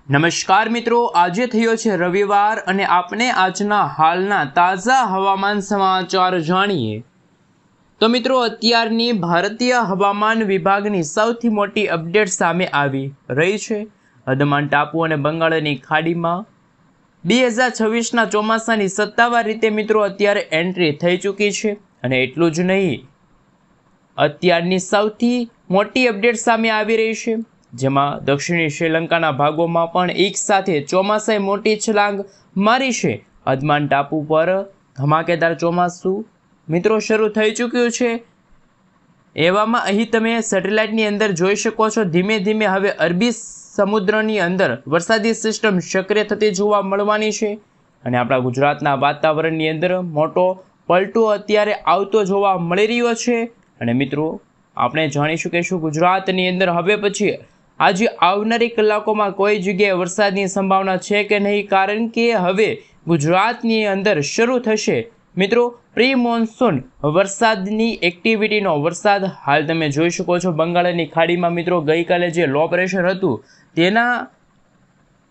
નમસ્કાર મિત્રો, આજે થયો છે રવિવાર અને આપણે આજના હાલના તાજા હવામાન સમાચાર જાણીએ તો મિત્રો, અત્યારની ભારતીય હવામાન વિભાગની સૌથી મોટી અપડેટ સામે આવી રહી છે। અંદમાન ટાપુ અને બંગાળની ખાડીમાં 2026ના ચોમાસાની સત્તાવાર રીતે મિત્રો અત્યારે એન્ટ્રી થઈ ચૂકી છે। અને એટલું જ નહીં, અત્યારની સૌથી મોટી અપડેટ સામે આવી રહી છે, જેમાં દક્ષિણી શ્રીલંકાના ભાગોમાં પણ એક સાથે ચોમાસાએ મોટી છલાંગ મારી છે। અંદમાન ટાપુ પર ધમાકેદાર ચોમાસું મિત્રો શરૂ થઈ ચૂક્યું છે। એવામાં અહીં તમે સેટેલાઇટની અંદર જોઈ શકો છો, ધીમે ધીમે હવે અરબી સમુદ્રની અંદર વરસાદી સિસ્ટમ સક્રિય થતી જોવા મળવાની છે અને આપણા ગુજરાતના વાતાવરણની અંદર મોટો પલટો અત્યારે આવતો જોવા મળી રહ્યો છે। અને મિત્રો, આપણે જાણીશું કે શું ગુજરાતની અંદર હવે પછી આજે આવનારી કલાકોમાં કોઈ જગ્યાએ વરસાદની સંભાવના છે કે નહીં, કારણ કે હવે ગુજરાતની અંદર શરૂ થશે મિત્રો પ્રી મોન્સૂન વરસાદની એક્ટિવિટીનો વરસાદ। હાલ તમે જોઈ શકો છો, બંગાળની ખાડીમાં મિત્રો ગઈકાલે જે લો પ્રેશર હતું તેના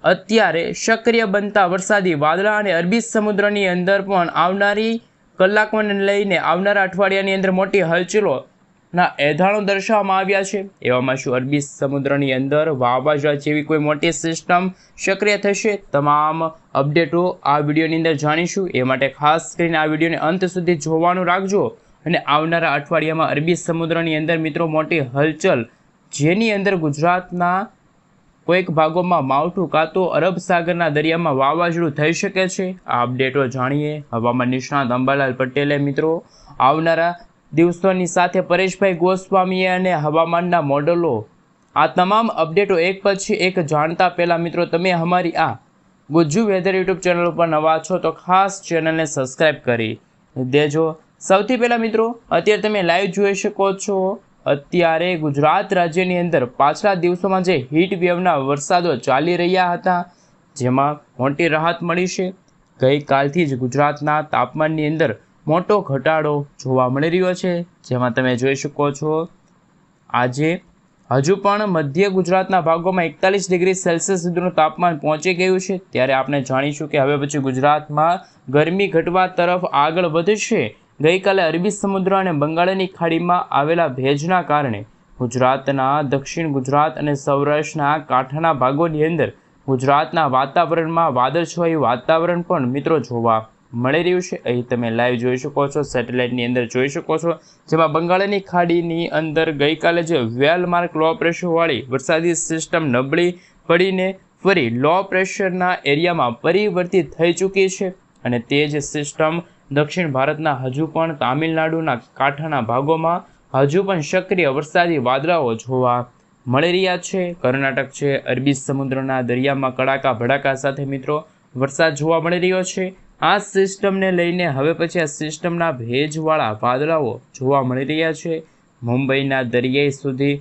અત્યારે સક્રિય બનતા વરસાદી વાદળા અને અરબી સમુદ્રની અંદર પણ આવનારી કલાકોને લઈને આવનારા અઠવાડિયાની અંદર મોટી હલચલોના એધાણો દર્શાવવામાં આવ્યા છે। એવામાં શું અરબી સમુદ્રની અંદર વાવાઝોડા જેવી કોઈ મોટી સિસ્ટમ સક્રિય થશે? તમામ અપડેટો આ વિડીયોની અંદર જાણીશું। એ માટે ખાસ કરીને આ વિડીયોને અંત સુધી જોવાનું રાખજો। અને આવનારા અઠવાડિયામાં અરબી સમુદ્રની અંદર મિત્રો મોટી હલચલ, જેની અંદર ગુજરાતના કોઈક ભાગોમાં માવઠું કાં તો અરબ સાગરના દરિયામાં વાવાઝોડું થઈ શકે છે। આ અપડેટો જાણીએ। હવામાન નિષ્ણાત અંબાલાલ પટેલે મિત્રો આવનારા દિવસોની સાથે પરેશભાઈ ગોસ્વામીએ અને હવામાનના મોડલો આ તમામ અપડેટો એક પછી એક જાણતા પહેલાં મિત્રો, તમે અમારી આ ગુજ્જુ વેધર યુટ્યુબ ચેનલ ઉપર નવા છો તો ખાસ ચેનલને સબસ્ક્રાઈબ કરી દેજો। સૌથી પહેલાં મિત્રો, અત્યારે તમે લાઈવ જોઈ શકો છો, અત્યારે ગુજરાત રાજ્યની અંદર પાછલા દિવસોમાં જે હીટ વેવના વરસાદો ચાલી રહ્યા હતા, જેમાં મોટી રાહત મળી છે। ગઈકાલથી જ ગુજરાતના તાપમાનની અંદર મોટો ઘટાડો જોવા મળી રહ્યો છે, જેમાં તમે જોઈ શકો છો આજે હજુ પણ મધ્ય ગુજરાતના ભાગોમાં 41 ડિગ્રી સેલ્સિયસ સુધીનું તાપમાન પહોંચી ગયું છે। ત્યારે આપણે જાણીશું કે હવે પછી ગુજરાતમાં ગરમી ઘટવા તરફ આગળ વધશે। ગઈકાલે અરબી સમુદ્ર અને બંગાળની ખાડીમાં આવેલા ભેજના કારણે ગુજરાતના દક્ષિણ ગુજરાત અને સૌરાષ્ટ્રના કાંઠાના ભાગોની અંદર ગુજરાતના વાતાવરણમાં વાદળછાયું વાતાવરણ પણ મિત્રો જોવા મળી રહ્યું છે। અહીં તમે લાઈવ જોઈ શકો છો, સેટેલાઇટની અંદર જોઈ શકો છો, જેમાં બંગાળની ખાડીની અંદર ગઈકાલે જે વેલમાર્ક લો પ્રેશરવાળી વરસાદી સિસ્ટમ નબળી પડીને ફરી લો પ્રેશરના એરિયામાં પરિવર્તિત થઈ ચૂકી છે અને તે જ સિસ્ટમ દક્ષિણ ભારતના હજુ પણ તામિલનાડુના કાંઠાના ભાગોમાં હજુ પણ સક્રિય વરસાદી વાદળાઓ જોવા મળી રહ્યા છે। કર્ણાટક છે, અરબી સમુદ્રના દરિયામાં કડાકા ભડાકા સાથે મિત્રો વરસાદ જોવા મળી રહ્યો છે। આ સિસ્ટમને લઈને હવે પછી આ સિસ્ટમના ભેજવાળા વાદળાઓ જોવા મળી રહ્યા છે। મુંબઈના દરિયાઈ સુધી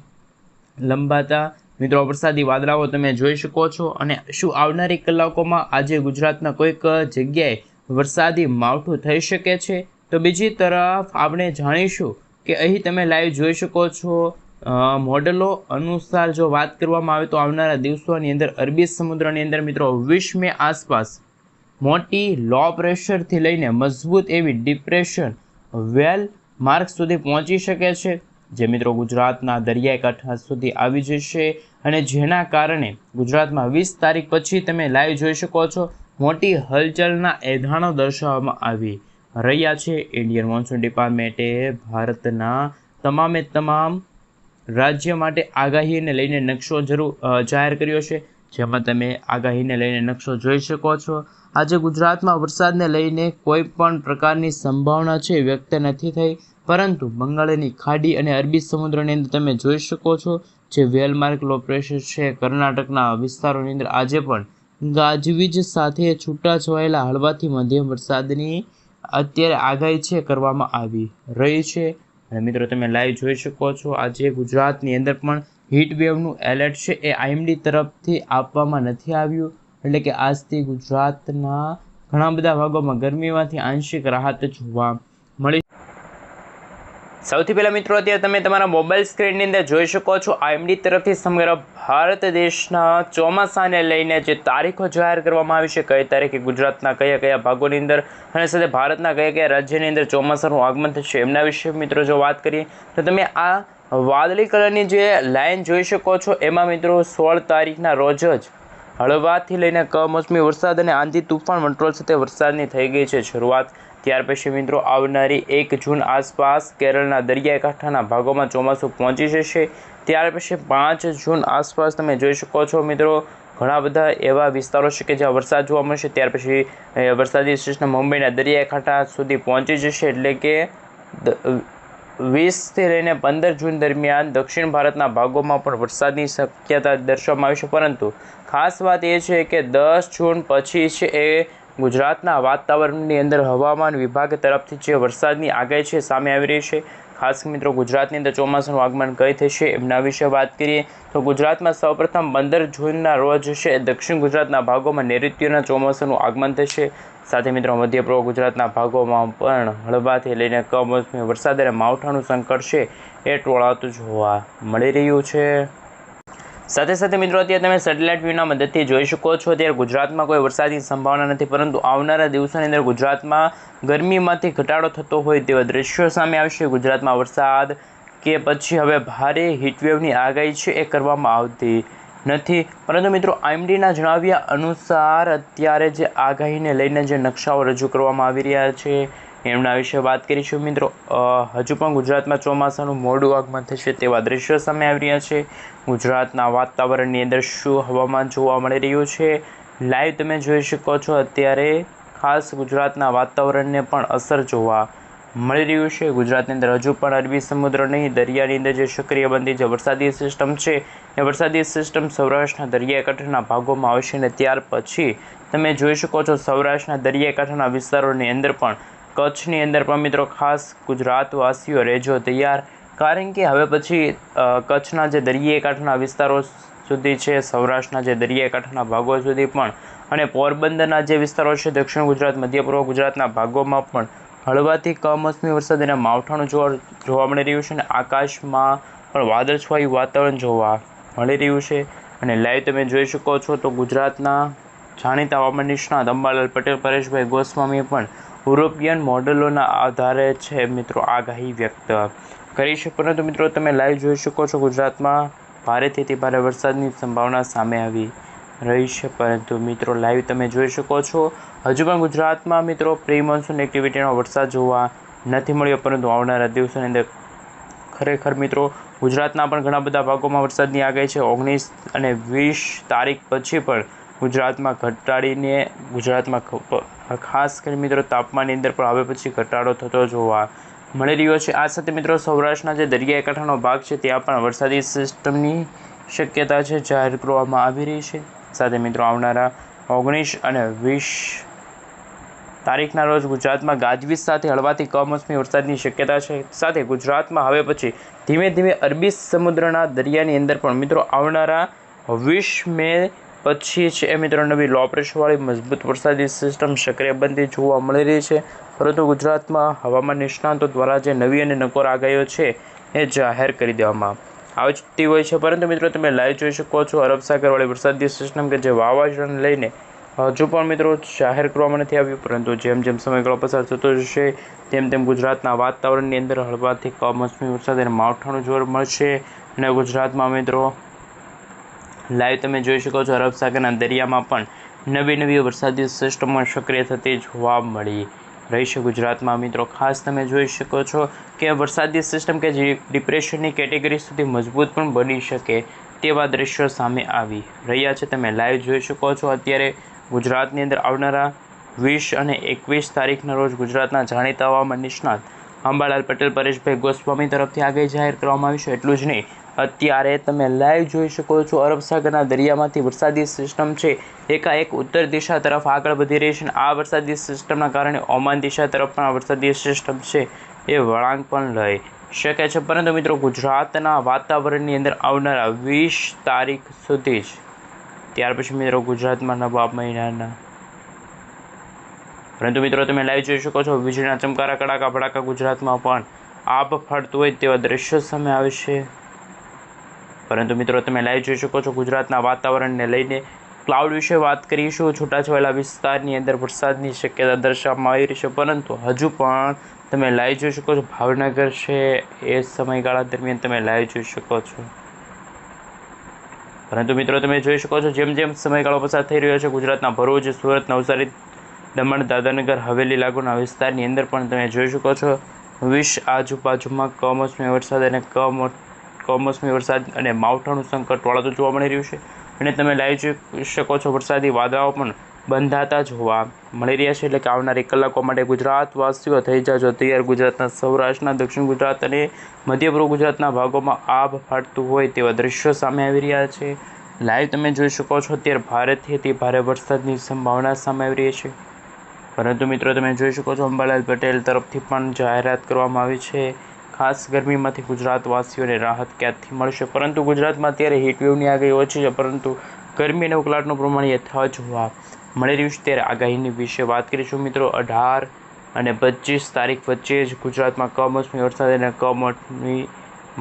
લંબાતા મિત્રો વરસાદી વાદળાઓ તમે જોઈ શકો છો। અને શું આવનારી કલાકોમાં આજે ગુજરાતના કોઈક જગ્યાએ વરસાદી માવઠું થઈ શકે છે? તો બીજી તરફ આપણે જાણીશું કે અહીં તમે લાઈવ જોઈ શકો છો, મોડલો અનુસાર જો વાત કરવામાં આવે તો આવનારા દિવસોની અંદર અરબી સમુદ્રની અંદર મિત્રો 20 મે આસપાસ મોટી લો પ્રેશરથી લઈને મજબૂત એવી ડિપ્રેશન વેલ માર્ક સુધી પહોંચી શકે છે, જે મિત્રો ગુજરાતના દરિયાઈ કાંઠા સુધી આવી જશે અને જેના કારણે ગુજરાતમાં 20 તારીખ પછી તમે લાઈવ જોઈ શકો છો મોટી હલચલના એધાણો દર્શાવવામાં આવી રહ્યા છે। ઇન્ડિયન મોન્સૂન ડિપાર્ટમેન્ટે ભારતના તમામે તમામ રાજ્ય માટે આગાહીને લઈને નકશો જાહેર કર્યો છે, જેમાં તમે આગાહીને લઈને નકશો જોઈ શકો છો। આજે ગુજરાતમાં વરસાદને લઈને કોઈ પણ પ્રકારની સંભાવના છે વ્યક્ત નથી થઈ, પરંતુ બંગાળની ખાડી અને અરબી સમુદ્રની અંદર તમે જોઈ શકો છો જે વેલમાર્ક લો પ્રેશર છે, કર્ણાટકના વિસ્તારોની અંદર આજે પણ ગાજવીજ સાથે છૂટાછવાયેલા હળવાથી મધ્યમ વરસાદની અત્યારે આગાહી છે કરવામાં આવી રહી છે। અને મિત્રો તમે લાઈવ જોઈ શકો છો, આજે ગુજરાતની અંદર પણ હીટ વેવનું એલર્ટ છે એ આઈએમડી તરફથી આપવામાં નથી આવ્યું, એટલે કે આજથી ગુજરાતના ઘણા બધા ભાગોમાં ગરમીમાંથી આંશિક રાહત જોવા મળી। સૌથી પહેલાં મિત્રો અત્યારે તમે તમારા મોબાઈલ સ્ક્રીનની અંદર જોઈ શકો છો IMD તરફથી સમગ્ર ભારત દેશના ચોમાસાને લઈને જે તારીખો જાહેર કરવામાં આવી છે, કઈ તારીખે ગુજરાતના કયા કયા ભાગોની અંદર અને સાથે ભારતના કયા કયા રાજ્યની અંદર ચોમાસાનું આગમન થશે એમના વિશે મિત્રો જો વાત કરીએ તો તમે આ વાદળી કલરની જે લાઈન જોઈ શકો છો એમાં મિત્રો 16 તારીખના રોજ જ હળવાથી લઈને કમોસમી વરસાદ અને આંધી તૂફાન વંટોળ સાથે વરસાદની થઈ ગઈ છે શરૂઆત। ત્યાર પછી મિત્રો આવનારી 1 જૂન આસપાસ કેરળના દરિયાઈ કાંઠાના ભાગોમાં ચોમાસું પહોંચી જશે। ત્યાર પછી 5 જૂન આસપાસ તમે જોઈ શકો છો મિત્રો ઘણા બધા એવા વિસ્તારો છે કે જ્યાં વરસાદ જોવા મળશે। ત્યાર પછી વરસાદી સિસ્ટમ મુંબઈના દરિયાઈ કાંઠા સુધી પહોંચી જશે, એટલે કે 20 થી લઈને 15 જૂન દરમિયાન દક્ષિણ ભારતના ભાગોમાં પણ વરસાદની શક્યતા દર્શાવવામાં આવી છે। પરંતુ ખાસ વાત એ છે કે 10 જૂન પછી છે એ ગુજરાતના વાતાવરણની અંદર હવામાન વિભાગ તરફથી જે વરસાદની આગાહી છે સામે આવી રહી છે। ખાસ મિત્રો ગુજરાતની અંદર ચોમાસાનું આગમન કઈ થશે એમના વિશે વાત કરીએ તો ગુજરાતમાં સૌપ્રથમ 15 જૂનના રોજ છે દક્ષિણ ગુજરાતના ભાગોમાં નૈઋત્યના ચોમાસાનું આગમન થશે। સાથે મિત્રો મધ્ય પૂર્વ ગુજરાતના ભાગોમાં પણ હળવાથી લઈને કમોસમી વરસાદ અને માવઠાનું સંકટ છે એ ટોળાતું જોવા મળી રહ્યું છે। સાથે સાથે મિત્રો અત્યારે તમે સેટેલાઇટ વ્યૂના મદદથી જોઈ શકો છો ત્યારે ગુજરાતમાં કોઈ વરસાદની સંભાવના નથી, પરંતુ આવનારા દિવસોની અંદર ગુજરાતમાં ગરમીમાંથી ઘટાડો થતો હોય તેવા દ્રશ્યો સામે આવશે। ગુજરાતમાં વરસાદ કે પછી હવે ભારે હીટવેવની આગાહી છે એ કરવામાં આવતી નથી, પરંતુ મિત્રો IMDના જણાવ્યા અનુસાર અત્યારે જે આગાહીને લઈને જે નકશાઓ રજૂ કરવામાં આવી રહ્યા છે એમના વિશે વાત કરીશું મિત્રો। હજુ પણ ગુજરાતમાં ચોમાસાનું મોડું આગમન થશે તેવા દ્રશ્યો સામે આવી રહ્યા છે। ગુજરાતના વાતાવરણની અંદર શું હવામાન જોવા મળી રહ્યું છે લાઈવ તમે જોઈ શકો છો। અત્યારે ખાસ ગુજરાતના વાતાવરણને પણ અસર જોવા મળી રહ્યું છે। ગુજરાતની અંદર હજુ પણ અરબી સમુદ્ર નહીં, દરિયાની અંદર જે સક્રિય બનતી જે વરસાદી સિસ્ટમ છે એ વરસાદી સિસ્ટમ સૌરાષ્ટ્રના દરિયાકાંઠાના ભાગોમાં આવશે અને ત્યાર પછી તમે જોઈ શકો છો સૌરાષ્ટ્રના દરિયાકાંઠાના વિસ્તારોની અંદર પણ કચ્છની અંદર પણ મિત્રો ખાસ ગુજરાતવાસીઓ રહેજો તૈયાર, કારણ કે હવે પછી કચ્છના જે દરિયાઈ કાંઠાના વિસ્તારો સુધી છે, સૌરાષ્ટ્રના જે દરિયાઈ કાંઠાના ભાગો સુધી પણ અને પોરબંદરના જે વિસ્તારો છે દક્ષિણ ગુજરાત મધ્ય પૂર્વ ગુજરાતના ભાગોમાં પણ હળવાથી કમોસમી વરસાદ અને માવઠાનું જોવા મળી રહ્યું છે અને આકાશમાં પણ વાદળછાયું વાતાવરણ જોવા મળી રહ્યું છે। અને લાઈવ તમે જોઈ શકો છો તો ગુજરાતના જાણીતા હવામાન નિષ્ણાત અંબાલાલ પટેલ, પરેશભાઈ ગોસ્વામીએ પણ યુરોપિયન મોડેલોના આધારે છે મિત્રો આગાહી વ્યક્ત કરી છે, પરંતુ મિત્રો તમે લાઈવ જોઈ શકો છો ગુજરાતમાં ભારેથી અતિ ભારે વરસાદની સંભાવના સામે આવી રહી છે। પરંતુ મિત્રો લાઈવ તમે જોઈ શકો છો હજુ પણ ગુજરાતમાં મિત્રો પ્રી મોન્સૂન એક્ટિવિટીનો વરસાદ જોવા નથી મળ્યો, પરંતુ આવનારા દિવસોની અંદર ખરેખર મિત્રો ગુજરાતના પણ ઘણા બધા ભાગોમાં વરસાદની આગાહી છે। 19 અને 20 તારીખ પછી પણ ગુજરાતમાં ઘટાડીને ગુજરાતમાં ખાસ કરીને મિત્રો તાપમાનની અંદર પણ હવે પછી ઘટાડો થતો જોવા મળી રહ્યો છે। આ સાથે મિત્રો સૌરાષ્ટ્રના જે દરિયાઈ કાંઠાનો ભાગ છે ત્યાં પણ વરસાદી સિસ્ટમની શક્યતા છે જાહેર કરવામાં આવી રહી છે। સાથે મિત્રો આવનારા 19 અને 20 તારીખના રોજ ગુજરાતમાં ગાજવીજ સાથે હળવાથી કમોસમી વરસાદની શક્યતા છે। સાથે ગુજરાતમાં હવે પછી ધીમે ધીમે અરબી સમુદ્રના દરિયાની અંદર પણ મિત્રો આવનારા 20 મે પછી છે એ મિત્રો નવી લો પ્રેશરવાળી મજબૂત વરસાદી સિસ્ટમ સક્રિય બનતી જોવા મળી રહી છે, પરંતુ ગુજરાતમાં હવામાન નિષ્ણાતો દ્વારા જે નવી અને નકોર આગાહીઓ છે એ જાહેર કરી દેવામાં આવતી હોય છે। પરંતુ મિત્રો તમે લાઈવ જોઈ શકો છો અરબ સાગરવાળી વરસાદી સિસ્ટમ કે જે વાવાઝોડાને લઈને હજુ પણ મિત્રો જાહેર કરવામાં નથી આવ્યું, પરંતુ જેમ જેમ સમયગાળો પસાર થતો જશે તેમ તેમ ગુજરાતના વાતાવરણની અંદર હળવાથી કમોસમી વરસાદ અને માવઠાનું જોર મળશે અને ગુજરાતમાં મિત્રો લાઈવ તમે જોઈ શકો છો અરબ સાગરના દરિયામાં પણ નવી વરસાદી સિસ્ટમો સક્રિય થતી જોવા મળી રહી છે। ગુજરાતમાં મિત્રો ખાસ તમે જોઈ શકો છો કે વરસાદી સિસ્ટમ કે જે ડિપ્રેશનની કેટેગરી સુધી મજબૂત પણ બની શકે તેવા દ્રશ્યો સામે આવી રહ્યા છે। તમે લાઈવ જોઈ શકો છો અત્યારે ગુજરાતની અંદર આવનારા 20 અને 21 તારીખના રોજ ગુજરાતના જાણીતા હવામાન નિષ્ણાત અંબાલાલ પટેલ, પરેશભાઈ ગોસ્વામી તરફથી આગાહી જાહેર કરવામાં આવી છે। એટલું જ નહીં, અત્યારે તમે લાઈવ જોઈ શકો છો અરબ સાગરના દરિયામાંથી વરસાદી સિસ્ટમ છે એકાએક ઉત્તર દિશા તરફ આગળ વધી રહી છે અને આ વરસાદી સિસ્ટમના કારણે ઓમાન દિશા તરફ પણ વરસાદી સિસ્ટમ છે એ વળાંક પણ લઈ શકે છે। પરંતુ મિત્રો ગુજરાતના વાતાવરણની અંદર આવનારા 20 તારીખ સુધી જ, ત્યાર પછી મિત્રો ગુજરાતમાં નવા મહિનાના પરંતુ મિત્રો તમે લાઈવ જોઈ શકો છો વીજળીના ચમકારા કડાકા ભડાકા ગુજરાતમાં પણ આબ ફાટતું હોય તેવા દ્રશ્યો સામે આવશે. પરંતુ મિત્રો તમે લાઈવ જોઈ શકો છો ગુજરાતના વાતાવરણને લઈને ક્લાઉડ વિશે વાત કરીશું. છૂટાછવાયેલા વિસ્તારની અંદર વરસાદની શક્યતા દર્શાવવામાં આવી રહી છે, પરંતુ હજુ પણ તમે લાઈવ જોઈ શકો છો ભાવનગર છે એ સમયગાળા દરમિયાન તમે લાઈવ જોઈ શકો છો. પરંતુ મિત્રો તમે જોઈ શકો છો જેમ જેમ સમયગાળો પસાર થઈ રહ્યો છે ગુજરાતના ભરૂચ, સુરત, નવસારી, દમણ, દાદરાનગર હવેલી લાગુના વિસ્તારની અંદર પણ તમે જોઈ શકો છો 20 આજુબાજુમાં કમોસમી વરસાદ અને કમોસમી વરસાદ અને માવઠાનું સંકટ વળતું જોવા મળી રહ્યું છે. અને તમે લાઈવ જોઈ શકો છો વરસાદી વાદળાઓ પણ બંધાતા જોવા મળી રહ્યા છે. એટલે કે આવનારી કલાકો માટે ગુજરાતવાસીઓ થઈ જાજો તૈયાર. ગુજરાતના સૌરાષ્ટ્રના, દક્ષિણ ગુજરાત અને મધ્ય પૂર્વ ગુજરાતના ભાગોમાં આભ ફાટતું હોય તેવા દ્રશ્યો સામે આવી રહ્યા છે. લાઈવ તમે જોઈ શકો છો અત્યારે ભારેથી અતિ ભારે વરસાદની સંભાવના સામે આવી રહી છે. પરંતુ મિત્રો તમે જોઈ શકો છો અંબાલાલ પટેલ તરફથી પણ જાહેરાત કરવામાં આવી છે. ખાસ ગરમીમાંથી ગુજરાતવાસીઓને રાહત ક્યાંથી મળશે, પરંતુ ગુજરાતમાં અત્યારે હીટવેવની આગાહી ઓછી છે, પરંતુ ગરમી અને ઉકળાટનું પ્રમાણ યથાવત જોવા મળી રહ્યું છે. ત્યારે આગાહીની વિશે વાત કરીશું મિત્રો. 18 અને 25 તારીખ વચ્ચે જ ગુજરાતમાં કમોસમી વરસાદ અને કમોસમી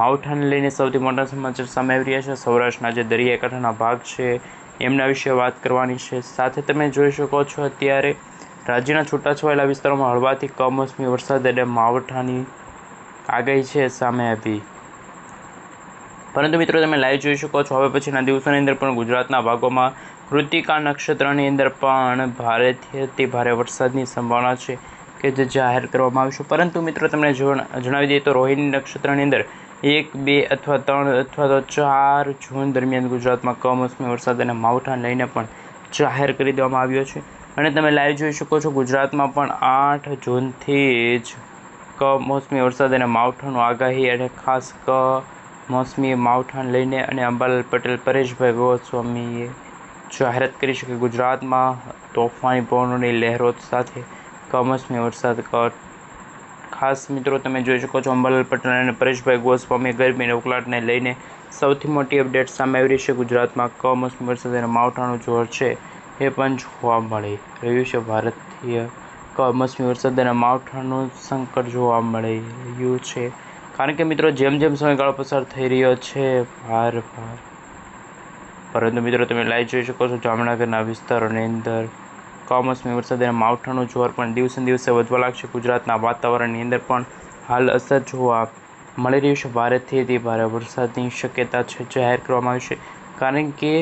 માવઠાને લઈને સૌથી મોટા સમાચાર સામે આવી રહ્યા છે. સૌરાષ્ટ્રના જે દરિયાકાંઠાના ભાગ છે એમના વિશે વાત કરવાની છે. સાથે તમે જોઈ શકો છો અત્યારે રાજ્યના છૂટાછવાયેલા વિસ્તારોમાં હળવાથી કમોસમી વરસાદ અને માવઠાની આગાહી છે સામે આવી. પરંતુ મિત્રો તમે લાઈવ જોઈ શકો છો હવે પછીના દિવસોની અંદર પણ ગુજરાતના ભાગોમાં કૃતિકા નક્ષત્રની અંદર પણ ભારેથી અતિ ભારે વરસાદની સંભાવના છે કે જે જાહેર કરવામાં આવશે. પરંતુ મિત્રો તમને જણાવી દઈએ તો રોહિણી નક્ષત્રની અંદર 1, 2 અથવા 3 અથવા તો 4 જૂન દરમિયાન ગુજરાતમાં કમોસમી વરસાદ અને માવઠાને લઈને પણ જાહેર કરી દેવામાં આવ્યો છે. અને તમે લાઈવ જોઈ શકો છો ગુજરાતમાં પણ 8 જૂનથી જ કમોસમી વરસાદ અને માવઠાનું આગાહી અને ખાસ કમોસમી માવઠાને લઈને અને અંબાલાલ પટેલ, પરેશભાઈ ગોસ્વામીએ જાહેરાત કરી છે કે ગુજરાતમાં તોફાની પવનોની લહેરો સાથે કમોસમી વરસાદ. ખાસ મિત્રો તમે જોઈ શકો છો અંબાલાલ પટેલ અને પરેશભાઈ ગોસ્વામી ગરમી અને ઉકળાટને લઈને સૌથી મોટી અપડેટ સામે આવી રહી છે. ગુજરાતમાં કમોસમી વરસાદ અને માવઠાનું જોર છે એ પણ જોવા મળી રહ્યું છે. ભારતીય કમોસમી વરસાદ અને માવઠાનું સંકટ જોવા મળી રહ્યું છે. કારણ કે મિત્રો જેમ જેમ સમયગાળો પસાર થઈ રહ્યો છે પરંતુ મિત્રો તમે લાઈવ જોઈ શકો છો જામનગરના વિસ્તારોની અંદર કમોસમી વરસાદ અને માવઠાનું જોર પણ દિવસે દિવસે વધવા લાગશે. ગુજરાતના વાતાવરણની અંદર પણ હાલ અસર જોવા મળી રહ્યું છે. ભારેથી અતિ ભારે વરસાદની શક્યતા છે જાહેર કરવામાં આવી છે. કારણ કે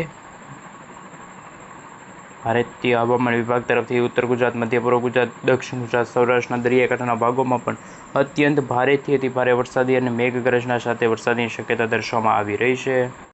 ભારતીય હવામાન વિભાગ તરફથી ઉત્તર ગુજરાત, મધ્ય પૂર્વ ગુજરાત, દક્ષિણ ગુજરાત, સૌરાષ્ટ્રના દરિયાકાંઠાના ભાગોમાં પણ અત્યંત ભારેથી અતિ ભારે વરસાદી અને મેઘગર્જના સાથે વરસાદની શક્યતા દર્શાવવામાં આવી રહી છે.